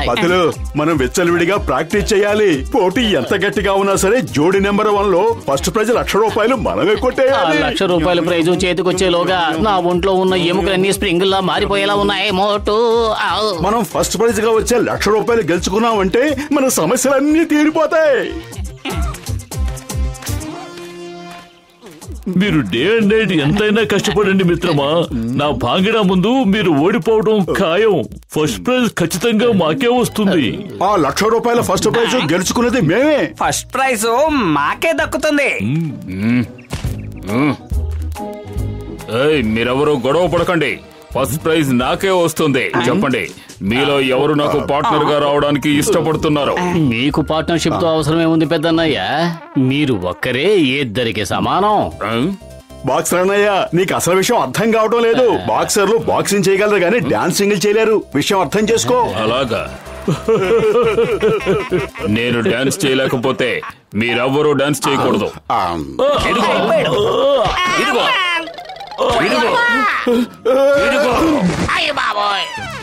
పతులు మనం విచ్చలవిడిగా ప్రాక్టీస్ చేయాలి. పోటీ ఎంత గట్టిగా ఉన్నా సరే జోడి నెంబర్ 1 లో ఫస్ట్ ప్రైజ్ ₹1,00,000 మనమే కొట్టేయాలి. ₹1,00,000 ప్రైజు చేతికొచ్చేలోగా నా ఒంట్లో ఉన్న ఎముకలన్నీ స్ప్రింగుల్లా మారిపోయేలా ఉన్నాయి. మోటు మనం ఫస్ట్ ప్రైజ్ గా వచ్చే ₹1,00,000 గెలుచుకున్నామంటే మన సమస్యలన్నీ తీరిపోతాయి. మీరు డే అండ్ నైట్ ఎంతైనా కష్టపడండి మిత్రమా. నా భాంగిడా ముందు మీరు ఓడిపోవడం ఖాయం. ఫస్ట్ ప్రైజ్ ఖచ్చితంగా మాకే వస్తుంది. ఆ ₹1,00,000 ఫస్ట్ ప్రైజ్ గెలుచుకున్నది మేమే. ఫస్ట్ ప్రైజ్ మాకే దక్కుతుంది. మీరెవరూ గొడవ పడకండి. ఫస్ట్ ప్రైజ్ నాకే వస్తుంది. చెప్పండి, మీలో ఎవరు నాకు పార్ట్నర్ గా రావడానికి ఇష్టపడుతున్నారు? మీకు పార్ట్నర్షిప్ తో అవసరమే ఉంది పెద్దన్నయ్య. మీరు ఒక్కరే ఇద్దరికి సమానం. బాక్సర్ అన్నయ్య, నీకు అసలు విషయం అర్థం కావడం లేదు. బాక్సర్లు బాక్సింగ్ చేయగలరు కానీ డాన్సింగ్ చేయలేరు. విషయం అర్థం చేసుకో. అలాగా? నేను డాన్స్ చేయలేకపోతే మీరెవ్వరూ డాన్స్ చేయకూడదు.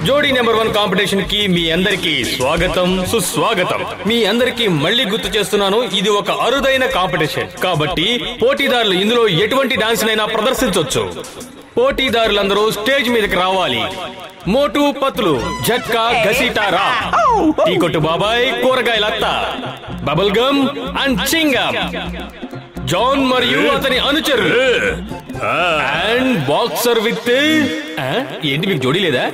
జోడీ నెంబర్ 1 కాంపిటీషన్ కి మీ అందరికి స్వాగతం, సుస్వాగతం. మీ అందరికి మళ్ళీ గుర్తు చేస్తున్నాను, ఇది ఒక అరుదైన కాంపిటీషన్ కాబట్టి పోటీదారులు ఇందులో ఎటువంటి డాన్స్ నైనా ప్రదర్శించొచ్చు. పోటీదారులందరూ స్టేజ్ మీదకి రావాలి. మోటు పత్లు, జట్కా, గసీటారా, టీ కొట్టు బాబాయ్, కూరగాయలత్త, బబుల్ గమ్ అండ్ చింగమ్, జాన్ మరియు అతని అనుచరులు అండ్ బాక్సర్ విత్ ఏంటి మీకు జోడీ లేదా?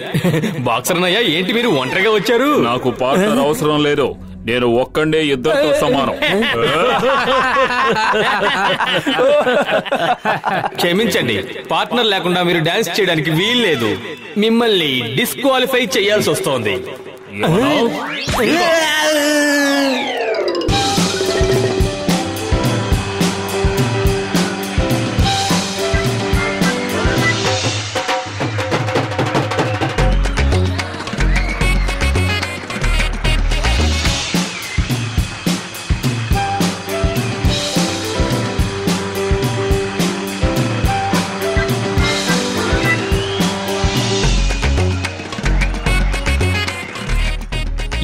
బాక్సర్ అన్నయ్య, ఏంటి మీరు ఒంటరిగా వచ్చారు? నాకు పార్ట్నర్ అవసరం లేదు. నేను ఒక్కడే ఇద్దరితో సమానం. క్షమించండి, పార్ట్నర్ లేకుండా మీరు డాన్స్ చేయడానికి వీల్లేదు. మిమ్మల్ని డిస్క్వాలిఫై చేయాల్సి వస్తోంది.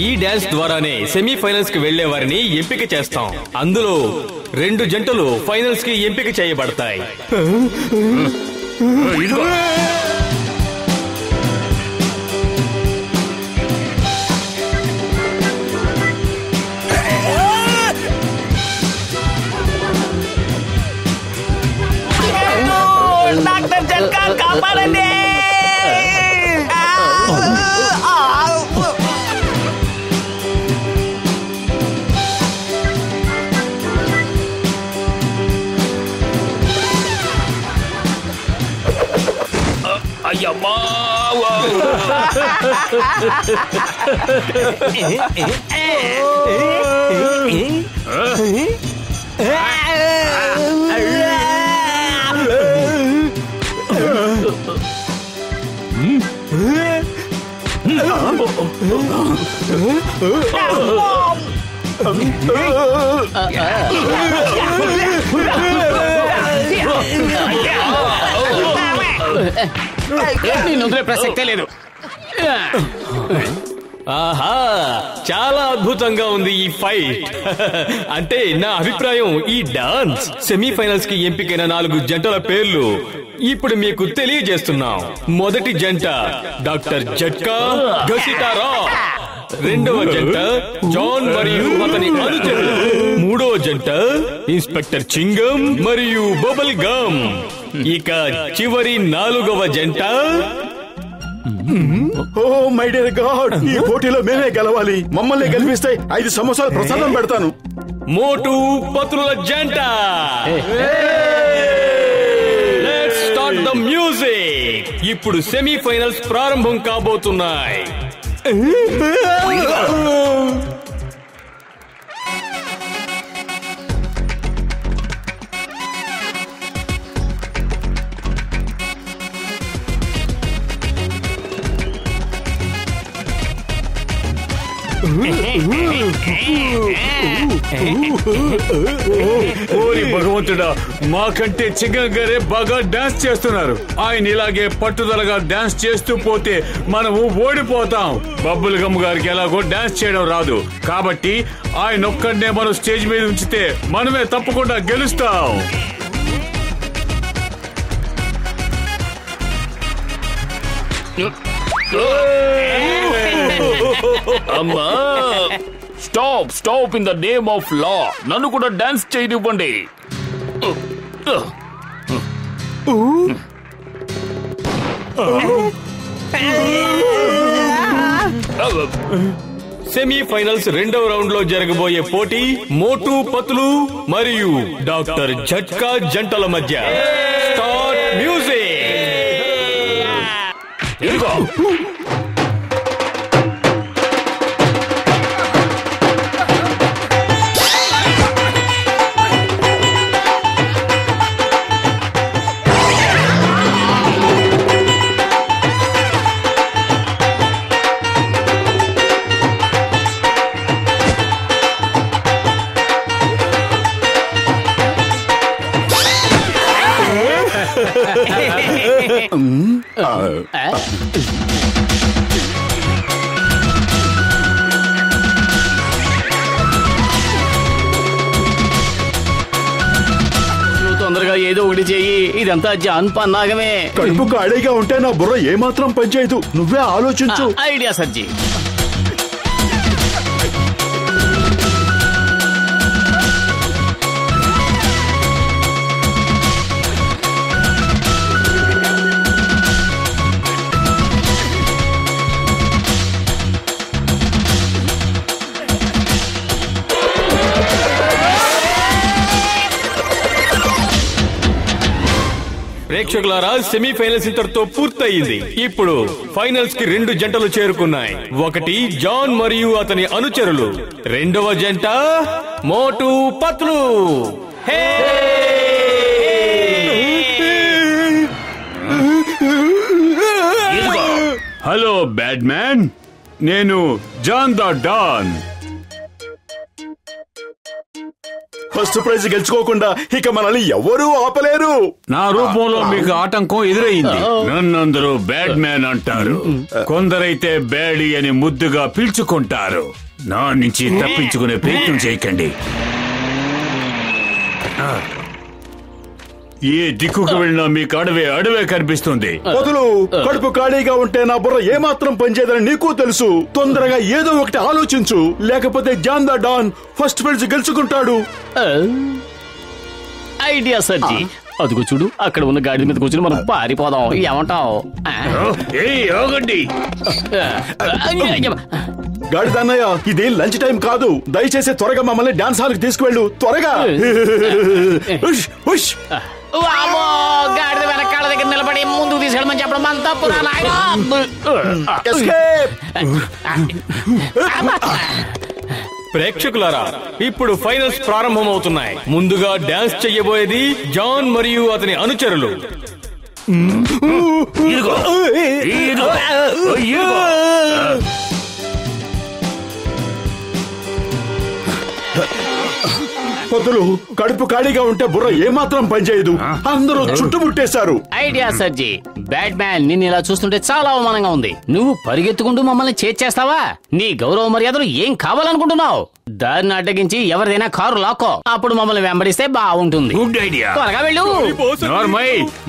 ఈ డాన్స్ ద్వారానే సెమీఫైనల్స్ కి వెళ్లే వారిని ఎంపిక చేస్తాం. అందులో 2 జంటలు ఫైనల్స్ కి ఎంపిక చేయబడతాయి. డాక్టర్ జట్కా కాపాడండి. అయ్యమ్మా! నేను ప్రసక్తే లేదు. ఆహా, చాలా అద్భుతంగా ఉంది ఈ ఫైట్. అంటే నా అభిప్రాయం, ఈ డాన్స్ సెమీఫైనల్స్ కి ఎంపికైన 4 జంటల పేర్లు ఇప్పుడు మీకు తెలియజేస్తున్నాం. మొదటి జంట డాక్టర్ జట్కా, గసిటారా. రెండవ జంట జాన్ మరియు అతని అనుచరులు. మూడవ జంట ఇన్స్పెక్టర్ చింగం మరియు బబుల్ గమ్. ఇక చివరి 4వ జంట ఓ మై డియర్ గాడ్, ఈ పోటీలో మేమే గెలవాలి. మమ్మల్ని గెలిపిస్తే 5 సమోసాలు ప్రసాదం పెడతాను. మోటు పత్రుల జంట. Let's start the music. ఇప్పుడు సెమీఫైనల్స్ ప్రారంభం కాబోతున్నాయి. ఓరి భగవంతుడా, మాకంటే చింగం గారే బాగా డాన్స్ చేస్తున్నారు. ఆయన ఇలాగే పట్టుదలగా డాన్స్ చేస్తూ పోతే మనము ఓడిపోతాం. బబ్బుల్ గమ్ గారికి ఎలాగో డాన్స్ చేయడం రాదు, కాబట్టి ఆయన ఒక్కడనే మనం స్టేజ్ మీద ఉంచితే మనమే తప్పకుండా గెలుస్తాం. అమ్మా, stop in the name of లా. నన్ను కూడా డాన్స్ చేయనివ్వండి. సెమీఫైనల్స్ రెండవ రౌండ్ లో జరగబోయే పోటీ మోటు పతులు మరియు డాక్టర్ జట్కా జంటల మధ్య. Start music. తొందరగా ఏదో ఒకటి చెయ్యి. ఇదంతా జాన్ పన్నాగమే. కడుపు ఖాళీగా ఉంటే నా బుర్ర ఏమాత్రం పనిచేయదు. నువ్వే ఆలోచించు. ఐడియా సర్జీ. ప్రేక్షకులారా, సెమీఫైనల్స్ ఇంతటితో పూర్తయింది. ఇప్పుడు ఫైనల్స్ కి 2 జంటలు చేరుకున్నాయి. ఒకటి జాన్ మరియు అతని అనుచరులు, రెండవ జంట మోటు పత్లు. హలో బ్యాడ్ మ్యాన్, నేను John the Don. First prize గెలుచుకోకుండా ఇక మనల్ని ఎవరూ ఆపలేరు. నా రూపంలో మీకు ఆటంకం ఎదురయ్యింది. నన్నందరూ బ్యాడ్ మ్యాన్ అంటారు, కొందరైతే బ్యాడీ అని ముద్దుగా పిలుచుకుంటారు. నా నుంచి తప్పించుకునే ప్రయత్నం చేయకండి. ఏ దిక్కుకు వెళ్ళినా మీకు అడవే కనిపిస్తుంది. మొదలు కడుపు ఖాళీగా ఉంటే నా బుర్ర ఏమాత్రం పనిచేయదని నీకు తెలుసు. తొందరగా ఏదో ఒకటి ఆలోచించు, లేకపోతే John the Don first prize గెలుచుకుంటాడు. ఐడియా సర్జీ. అదుగు చూడు, అక్కడ ఉన్న గాడి మీద కూర్చుని మనం పారిపోదాం. ఏమంటావు? గాడిదన్నయ్య, ఇది లంచ్ టైం కాదు. దయచేసి త్వరగా మమ్మల్ని డాన్స్ హాల్ కి తీసుకువెళ్ళు. త్వరగా. గాడిద వెనకాల దగ్గర నిలబడి ముందుకు తీసుకెళ్ళమని చెప్పడం మన తప్పురా నాయనా. ప్రేక్షకులారా, ఇప్పుడు ఫైనల్స్ ప్రారంభమవుతున్నాయి. ముందుగా డాన్స్ చెయ్యబోయేది జాన్ మరియు అతని అనుచరులు. పొద్దులు కడుపు ఖాళీగా ఉంటే బుర్ర ఏమాత్రం పనిచేయదు. అందరూ చుట్టుముట్టేశారు. ఐడియా సర్జీ. బ్యాడ్ మ్యాన్, నిన్ను ఇలా చూస్తుంటే చాలా అవమానంగా ఉంది. నువ్వు పరిగెత్తుకుంటూ మమ్మల్ని చేస్తావా? నీ గౌరవ మర్యాదలు ఏం కావాలనుకుంటున్నావు? దారిని అడ్డగించి ఎవరిదైనా కారు లాక్కో, అప్పుడు మమ్మల్ని వెంబడిస్తే బాగుంటుంది. Good idea. త్వరగా వెళ్ళు.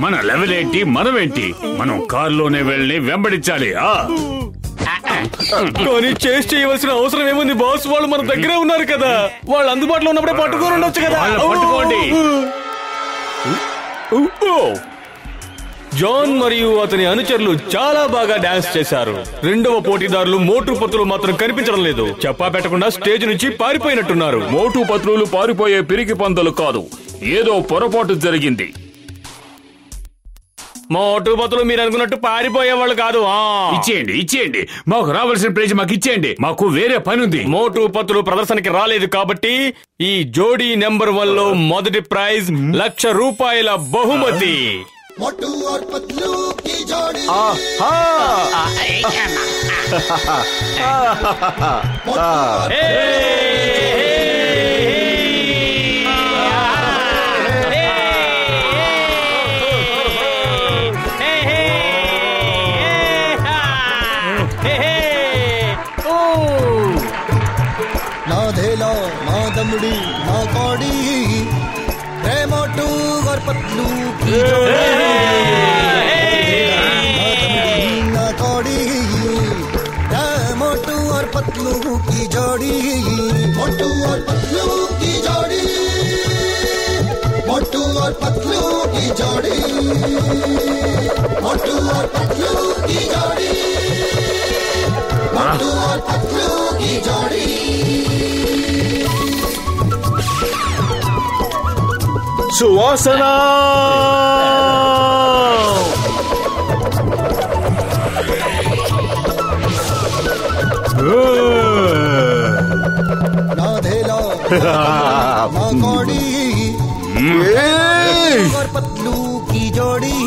మన లెవెల్ ఏంటి, మనమేంటి? మనం కారులోనే వెళ్ళి వెంబడించాలి. కానీ చేసి చేయవలసిన అవసరం ఏముంది బాస్? వాళ్ళు మన దగ్గరే ఉన్నారు కదా. వాళ్ళు అందుబాటులో ఉన్నప్పుడే పట్టుకొని ఉండొచ్చు కదా. పట్టుకోండి. జాన్ మరియు అతని అనుచరులు చాలా బాగా డాన్స్ చేశారు. రెండవ పోటీదారులు మోటు పత్రులు మాత్రం కనిపించడం లేదు. చెప్పా పెట్టకుండా స్టేజ్ నుంచి పారిపోయినట్టున్నారు. మోటు పత్రులు పారిపోయే పిరికి పందలు కాదు, ఏదో పొరపాటు జరిగింది. మోటు పత్రులు మీరు అనుకున్నట్టు పారిపోయే వాళ్ళు కాదు. ఇచ్చేయండి. మాకు రావాల్సిన ప్రైజ్ మాకు ఇచ్చేయండి. మాకు వేరే పని ఉంది. మోటు పత్రులు ప్రదర్శనకి రాలేదు కాబట్టి ఈ జోడీ నెంబర్ 1 లో మొదటి ప్రైజ్ ₹1,00,000 బహుమతి. मोटू और पतलू की जोड़ी Hey! धेला ना दमड़ी ना कौड़ी है मोटू और पतलू की जोड़ी ना कौड़ी है मोटू और पतलू की जोड़ी मोटू और पतलू की जोड़ी मोटू और पतलू की जोड़ी मोटू और पतलू की जोड़ी मोटू और पतलू की जोड़ी సువాసన ना धेला ना कौड़ी और पतलू की जोड़ी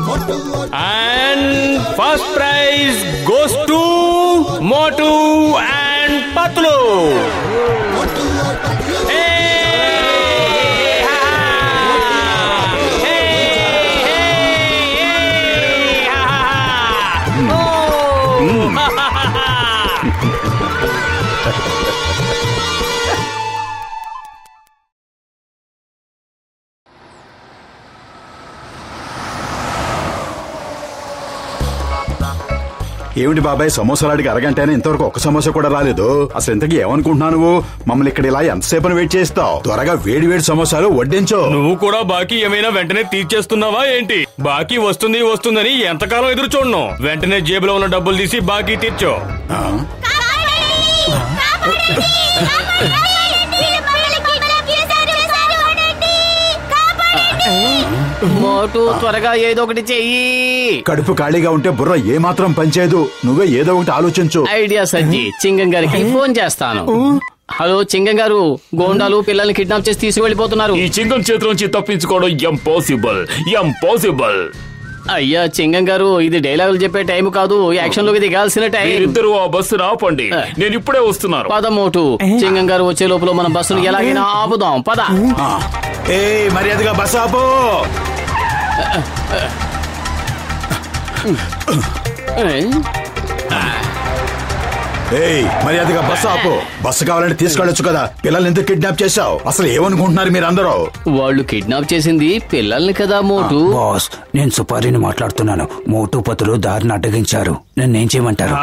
मोटू और And first prize goes to Motu and Patlu. मोटू और पतलू ఏమిటి బాబాయ్ సమోసాలాడికి అరగంటైనా ఇంతవరకు ఒక్క సమోసా కూడా రాలేదు. అసలు ఇంతకీ ఏమనుకుంటున్నావు నువ్వు? మమ్మల్ని ఇక్కడ ఇలా ఎంతసేపు వెయిట్ చేస్తావు? త్వరగా వేడి వేడి సమోసాలు వడ్డించు. నువ్వు కూడా బాకీ ఏమైనా వెంటనే తీర్చేస్తున్నావా ఏంటి? బాకీ వస్తుందని ఎంతకాలం ఎదురు చూడను. వెంటనే జేబులో ఉన్న డబ్బులు తీసి బాకీ తీర్చో. మోటు త్వరగా ఏదో ఒకటి చెయ్యి. కడుపు ఖాళీగా ఉంటే బుర్ర ఏమాత్రం పనిచేయదు. నువ్వే ఏదో ఒకటి ఆలోచించు. ఐడియా సజ్జి, చింగం గారికి ఫోన్ చేస్తాను. హలో చింగం గారు, గోండాలు పిల్లల్ని కిడ్నాప్ చేసి తీసుకువెళ్ళిపోతున్నారు. ఈ చింగం చేతిలోంచి తప్పించుకోవడం ఇంపాసిబుల్. అయ్యా చింగం గారు, ఇది డైలాగులు చెప్పే టైం కాదు, యాక్షన్ లోకి దిగాల్సిన టైం. మీరిద్దరూ ఆ బస్సును ఆపండి, నేను ఇప్పుడే వస్తున్నాను. పద మోటు, చింగం గారు వచ్చే లోపల మన బస్సును ఎలాగైనా ఆపుదాం. పద. ఏ మర్యాదగా బస్సు ఆపు. మర్యాదగా బస్సు ఆపు. బస్సు కావాలంటే తీసుకెళ్ళొచ్చు కదా. పిల్లల్ని ఎందుకు కిడ్నాప్ చేశావు? అసలు ఏమనుకుంటున్నారు మీరందరూ? వాళ్ళు కిడ్నాప్ చేసింది పిల్లల్ని కదా మోటు. బాస్, నేను సుపారిని మాట్లాడుతున్నాను. మోటు పతులు దారిని అడ్డగించారు. నన్నేం చేయమంటారు?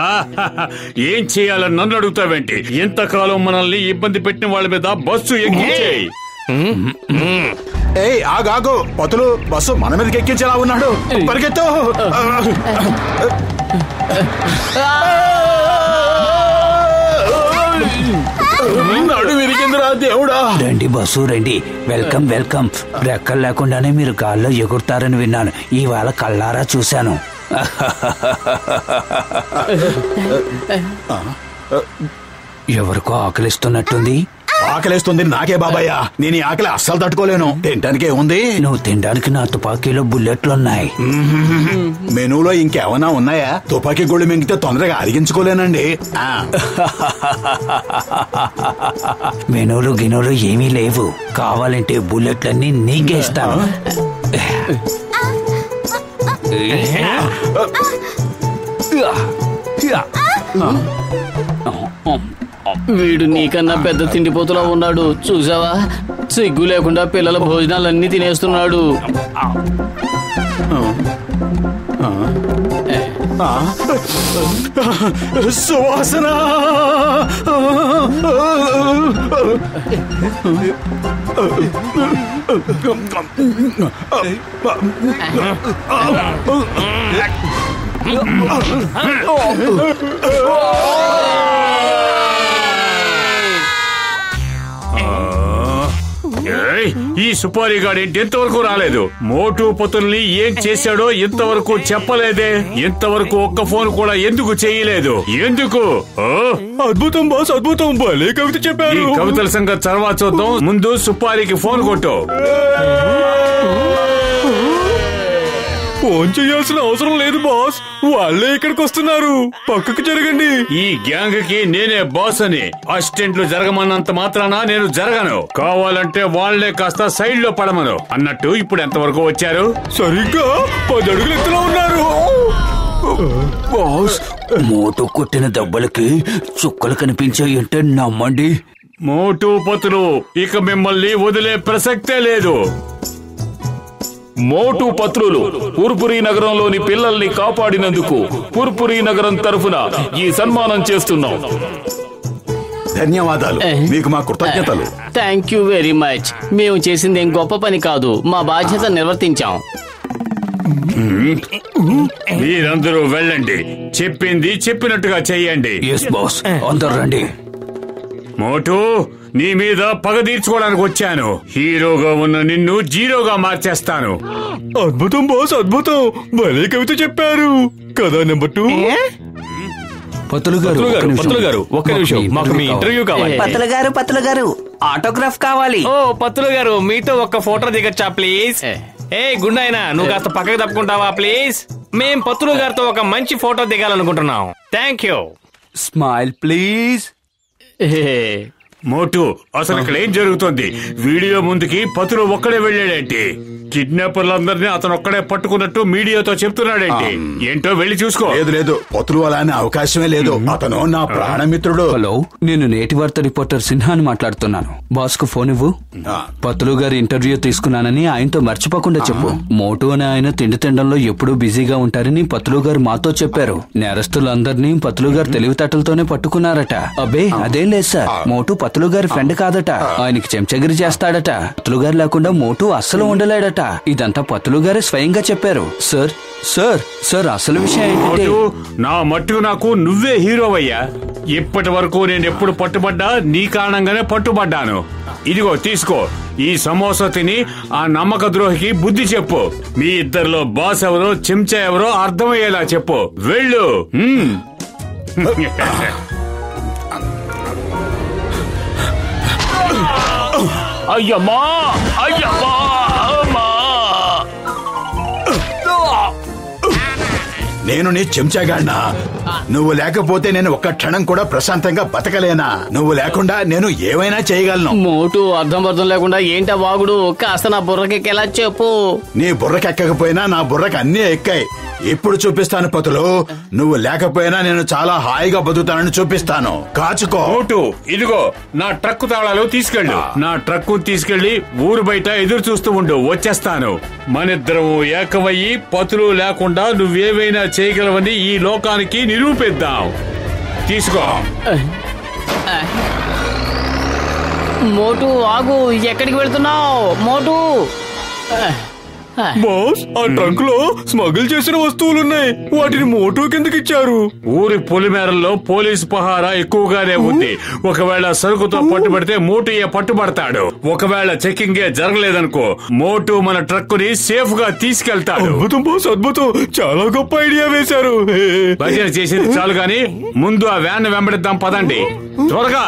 ఏం చేయాలని నన్ను అడుగుతావేంటి? ఎంతకాలం మనల్ని ఇబ్బంది పెట్టిన వాళ్ళ మీద బస్సు ఎక్కించేయి. ఏయ్ ఆగాగు. పతులు బస్సు మన మీదకి ఎక్కించేలా ఉన్నాడు. పరిగెత్తు. నడు విరిగిందిరా దేవుడా. రండి బస్సు రండి. వెల్కమ్. రెక్కలు లేకుండానే మీరు గాల్లో ఎగురుతారని విన్నాను. ఇవాళ కళ్ళారా చూశాను. ఎవరికో ఆకలిస్తున్నట్టుంది. ఆకలేస్తుంది నాకే బాబాయ్య. నేను ఈ ఆకలి అస్సలు తట్టుకోలేను. తినటానికే ఉంది. నువ్వు తినడానికి నా తుపాకీలో బుల్లెట్లున్నాయి. మెనూలో ఇంకేమన్నా ఉన్నాయా? తుపాకీ గోళీ మింగితే తొందరగా అరిగించుకోలేనండి. మెనూలు గినూలు ఏమీ లేవు. కావాలంటే బుల్లెట్లన్నీ నీకేస్తాను. వీడు నీకన్నా పెద్ద తిండిపోతులా ఉన్నాడు చూసావా? సిగ్గు లేకుండా పిల్లల భోజనాలన్నీ తినేస్తున్నాడు. సువాసన. ఈ సుపారీ గాడు ఏంటి ఇంతవరకు రాలేదు? మోటు పతుల్ని ఏం చేశాడో ఇంతవరకు చెప్పలేదే. ఇంతవరకు ఒక్క ఫోన్ కూడా ఎందుకు చేయలేదు? ఎందుకు? అద్భుతం బాస్, అద్భుతం. భలే కవిత చెప్పారు. ఈ కవితల సంగతి తర్వాత చూద్దాం. ముందు సుపారీకి ఫోన్ కొట్టు. ఫోన్ చేయాల్సిన అవసరం లేదు బాస్, వాళ్ళే ఇక్కడికి వస్తున్నారు. పక్కకు జరగండి. ఈ గ్యాంగ్ కి నేనే బాస్ అని. అసిస్టెంట్లు జరగమన్నంత మాత్రాన నేను జరగను. కావాలంటే వాళ్లే కాస్త సైడ్ లో పడమను. అన్నట్టు ఇప్పుడు ఎంతవరకు వచ్చారు? సరిగ్గా 10 అడుగులు ఎత్తులో ఉన్నారు. బాస్, మోటు కొట్టిన దెబ్బలకి చుక్కలు కనిపించాయంటే నమ్మండి. మోటు పతులు ఇక మిమ్మల్ని వదిలే ప్రసక్తే లేదు. మోటు పత్రులు పుర్పురి నగరంలోని పిల్లల్ని కాపాడినందుకు పుర్పురి నగరం తరఫున ఈ సన్మానం చేస్తున్నాం. ధన్యవాదాలు, మీకు మా కృతజ్ఞతలు. Thank you very much. మేము చేసింది ఏం గొప్ప పని కాదు, మా బాధ్యత నిర్వర్తించాం. మీరందరూ వెళ్ళండి, చెప్పింది చెప్పినట్టుగా చెయ్యండి. అందరు రండి. మోటు, నీ మీద పగ తీర్చుకోవడానికి వచ్చాను. హీరోగా ఉన్న నిన్ను జీరోగా మార్చేస్తాను. అద్భుతం బాస్, అద్భుతం. భలే కవిత చెప్పారు కదా. నెంబర్ 2. పతులు గారు ఒక్క నిమిషం, మాకు మీ ఇంటర్వ్యూ కావాలి. పత్తులు గారు ఆటోగ్రాఫ్ కావాలి. ఓ పత్తులు గారు, మీతో ఒక్క ఫోటో దిగచ్చా ప్లీజ్? ఏ గుండాయినా, నువ్వు కాస్త పక్కకు తప్పుకుంటావా ప్లీజ్? మేం పత్తులు గారితో ఒక మంచి ఫోటో దిగాలనుకుంటున్నాం. Thank you. Smile please. Motu, అసలు ఇక్కడ ఏం జరుగుతుంది? వీడియో ముందుకి పతులు ఒక్కడే వెళ్ళాడేంటి? కిడ్నాపర్లందరినీ అతను ఒక్కడే పట్టుకున్నట్టు మీడియాతో చెప్తున్నాడేంటి? ఏంటో వెళ్ళి చూసుకో. లేదు, పతులు అలానే అవకాశమే లేదు. అతను నా ప్రాణమిత్రుడు. హలో, నేను నేటి వార్త రిపోర్టర్ సిన్హాని మాట్లాడుతున్నాను. బాస్ కు ఫోన్ ఇవ్వు. పతులు గారి ఇంటర్వ్యూ తీసుకున్నానని ఆయనతో మర్చిపోకుండా చెప్పు. మోటు అని ఆయన తిండి తిండంలో ఎప్పుడూ బిజీగా ఉంటారని పతులు గారు మాతో చెప్పారు. నేరస్తులందరినీ పతులు గారు తెలివితేటలతోనే పట్టుకున్నారట. అబ్బే అదేం లేదు సార్, మోటు పతులు గారి ఫ్రెండ్ కాదట. ఆయనకి చెంచగిరి చేస్తాడట. పతులు గారు లేకుండా మోటు అస్సలు ఉండలేడట. ఇదంతా పతులు గారే స్వయంగా చెప్పారు. సార్ సార్ సార్ అసలు విషయం ఏంటంటే, నా మట్టుకు నాకు నువ్వే హీరోవయ్యా. ఇప్పటి వరకు నేను ఎప్పుడు పట్టుబడ్డా నీ కారణంగానే పట్టుబడ్డాను. ఇదిగో తీసుకో, ఈ సమోసా తిని ఆ నమ్మక ద్రోహికి బుద్ధి చెప్పు. మీ ఇద్దరిలో బాస్ ఎవరో చెంచా ఎవరో అర్థమయ్యేలా చెప్పు. వెళ్ళు. అయ్యమ్మా, అయ్యమ్మా, అమ్మా. నేను నీ చెంచాగాడినా? నువ్వు లేకపోతే నేను ఒక్క క్షణం కూడా ప్రశాంతంగా బతకలేనా? నువ్వు లేకుండా నేను ఏమైనా చేయగలను. మోటు అర్థం లేకుండా ఏంటా వాగుడు? కాస్త నా బుర్రకెక్కేలా చెప్పు. నీ బుర్రకెక్కకపోయినా నా బుర్రకి అన్నీ ఎక్కాయి. ఇప్పుడు చూపిస్తాను పతులు. నువ్వు లేకపోయినా నేను చాలా హాయిగా బతుకుతానని చూపిస్తాను. కాచుకో. మోటు, ఇదిగో నా ట్రక్కు తాళాలు తీసుకెళ్ళు. నా ట్రక్కు తీసుకెళ్లి ఊరు బయట ఎదురు చూస్తూ ఉండు, వచ్చేస్తాను. మనిద్దరం ఏకమయ్యి పతులు లేకుండా నువ్వేమైనా చేయగలవని ఈ లోకానికి నిరూపిద్దాం. తీసుకో. మోటు ఆగు, ఎక్కడికి వెళ్తున్నావు? మోటు. బాస్, ఆ ట్రంక్ లో స్మగుల్ చేసిన వస్తువులున్నాయి. వాటిని మోటు కిందకి ఇచ్చారు. ఊరి పొలిమేరల్లో పోలీసు పహారా ఎక్కువగానే ఉంది. ఒకవేళ సరుకుతో పట్టుబడితే మోటుయే పట్టుబడతాడు. ఒకవేళ చెకింగే జరగలేదనుకో, మోటు మన ట్రక్ ని సేఫ్ గా తీసుకెళ్తాడు. అద్భుతం బాస్, అద్భుతం. చాలా గొప్ప ఐడియా వేశారు. భజన చేసేది చాలు గాని ముందు ఆ వ్యాన్ వెంబడిద్దాం, పదండి త్వరగా.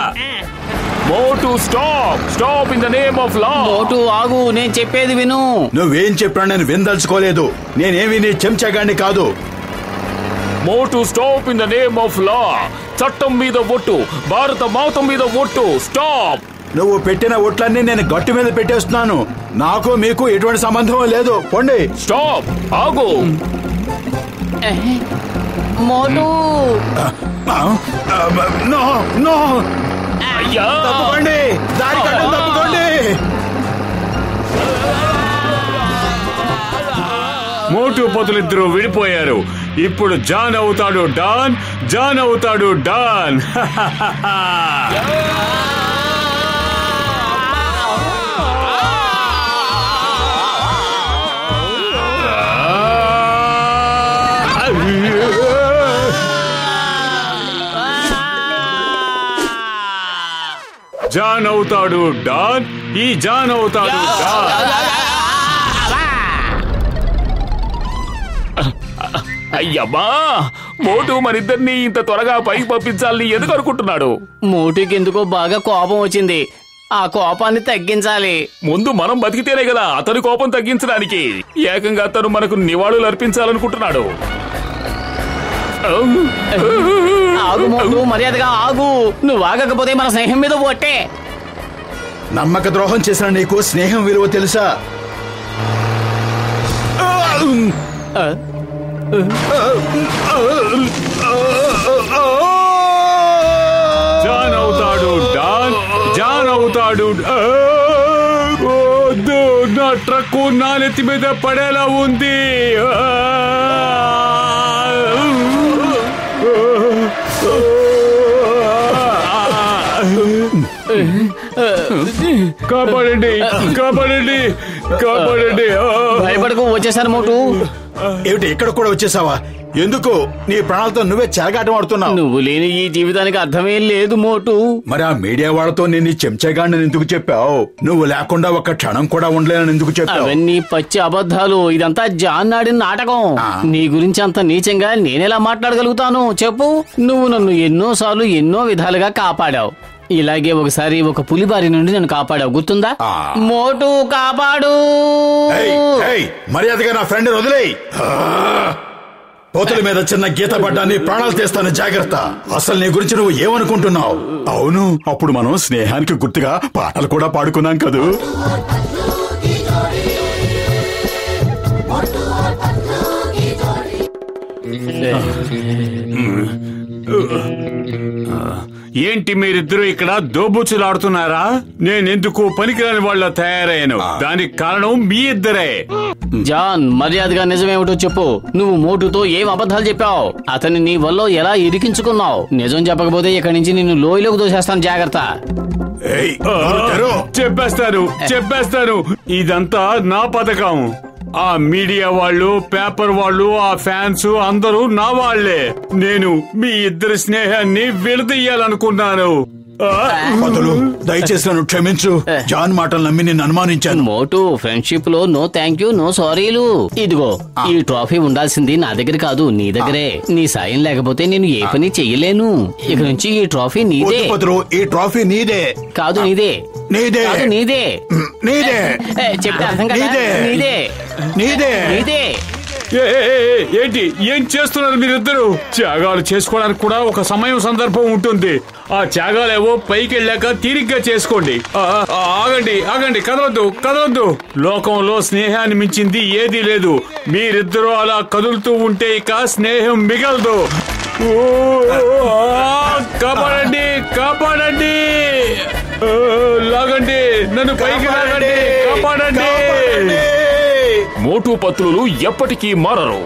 Motu stop, stop in the name of law. Motu ఆగు, నేను చెప్పేది విను. నువ్వేం చెప్పినా నేను వినదలుచుకోలేదు. నేనేమి నీ చెంచాగాడిని కాదు. Motu stop in the name of law. చట్టం మీద ఒట్టు, భారత మాత మీద ఒట్టు. స్టాప్. నువ్వు పెట్టిన ఒట్లన్నీ నేను గట్టు మీద పెట్టేస్తున్నాను. నాకు మీకు ఎటువంటి సంబంధం లేదు. పోండి. స్టాప్, ఆగు. మోటు. నో నో, అయ్యా, తప్పుకోండి. దారి కట్టం తప్పుకోండి. మోటు పతులిద్దరూ విడిపోయారు. ఇప్పుడు జాన్ అవుతాడు డాన్, జాన్ అవుతాడు డాన్. జాన్ అవుతాడు డాన్, ఈ జాన్ అవుతాడు డాన్. అయ్యమ్మా, మోటు మరిద్దరిని ఇంత త్వరగా పైకి పంపించాలని ఎందుకు అనుకుంటున్నాడు? మోటుకి ఎందుకో బాగా కోపం వచ్చింది. ఆ కోపాన్ని తగ్గించాలి. ముందు మనం బతికితేనే కదా అతని కోపం తగ్గించడానికి. ఏకంగా అతను మనకు నివాళులు అర్పించాలనుకుంటున్నాడు. ఆగు మోటు, మర్యాదగా ఆగు. నువ్వు ఆగకపోతే మన స్నేహం మీద ఒట్టే. నమ్మక ద్రోహం చేసిన నీకు స్నేహం విలువ తెలుసా? జాన్ అవుతాడు డాన్, జాన్ అవుతాడు. వద్దు, నా ట్రక్కు నా నెత్తి మీద పడేలా ఉంది. కాపాడండి, కాపాడండి, కాపాడండి. భయపడకు, వచ్చేసాను మోటు. ఏమిటి ఇక్కడ కూడా వచ్చేసావా? ఎందుకు నీ ప్రాణాలతో నువ్వే చెలగాటం ఆడుతున్నావు? నువ్వు లేని ఈ జీవితానికి అర్థమే లేదు మోటు. మరి ఆ మీడియా వాళ్ళతో నేను చెంచగాడిని ఎందుకు చెప్పావు? నువ్వు లేకుండా ఒక్క క్షణం కూడా ఉండలేనని ఎందుకు చెప్పావు? అవన్నీ పచ్చి అబద్ధాలు. ఇదంతా జాన్ ఆడిన నాటకం. నీ గురించి అంత నీచంగా నేనెలా మాట్లాడగలుగుతాను చెప్పు? నువ్వు నన్ను ఎన్నోసార్లు ఎన్నో విధాలుగా కాపాడావు. ఇలాగే ఒకసారి ఒక పులి బారి నుండి నన్ను కాపాడావు, గుర్తుందా? మోటు కాపాడు. మర్యాదగా నా ఫ్రెండ్ వదిలేయ్. పోతుల మీద చిన్న గీత పడ్డా నీ ప్రాణాలు తీస్తాను, జాగ్రత్త. అసలు నీ గురించి నువ్వు ఏమనుకుంటున్నావు? అవును, అప్పుడు మనం స్నేహానికి గుర్తుగా పాటలు కూడా పాడుకున్నాం కదూ. ఏంటి మీరిద్దరూ ఇక్కడ దోబుచ్చులాడుతున్నారా? నేనెందుకు పనికిరాని వాళ్ళ తయారయ్యాను? దానికి కారణం మీ ఇద్దరే. జాన్, మర్యాదగా నిజమేమిటో చెప్పు. నువ్వు మోటుతో ఏం అబద్ధాలు చెప్పావు? అతన్ని నీ వల్ల ఎలా ఇరికించుకున్నావు? నిజం చెప్పకపోతే ఇక్కడి నుంచి నిన్ను లోయలోకి దోసేస్తాను, జాగ్రత్త. చెప్పేస్తాను. ఇదంతా నా పథకం. ఆ మీడియా వాళ్ళు, పేపర్ వాళ్ళు, ఆ ఫ్యాన్స్ అందరూ నా వాళ్లే. నేను మీ ఇద్దరి స్నేహాన్ని విడదీయాలనుకున్నాను. దయచేసి నన్ను క్షమించు. జాన్ మాటలు నమ్మి నేను అనుమానించాను. మోటు, ఫ్రెండ్షిప్ లో నో థ్యాంక్ యూ, నో సారీలు. ఇదిగో, ఈ ట్రోఫీ ఉండాల్సింది నా దగ్గర కాదు, నీ దగ్గరే. నీ సాయం లేకపోతే నేను ఏ పని చెయ్యలేను. ఇక నుంచి ఈ ట్రోఫీ నీదే. ఈ ట్రోఫీ నీదే కాదు, నీదే. నీదే కాదు, నీదే. నీదే. చెప్తే అర్థం కదా? నీదే. నీదే. నీదే. ఏంటి ఏం చేస్తున్నారు మీరిద్దరు? త్యాగాలు చేసుకోవడానికి కూడా ఒక సమయం సందర్భం ఉంటుంది. ఆ త్యాగాలేవో పైకి వెళ్ళాక తీరిగ్గా చేసుకోండి. ఆగండి, కదలొద్దు. లోకంలో స్నేహాన్ని మించింది ఏదీ లేదు. మీరిద్దరూ అలా కదులుతూ ఉంటే ఇక స్నేహం మిగలదు. కాపాడండి. లాగండి, నన్ను పైకి లాగండి, కాపాడండి. మోటు పత్రులు ఎప్పటికీ మారరు.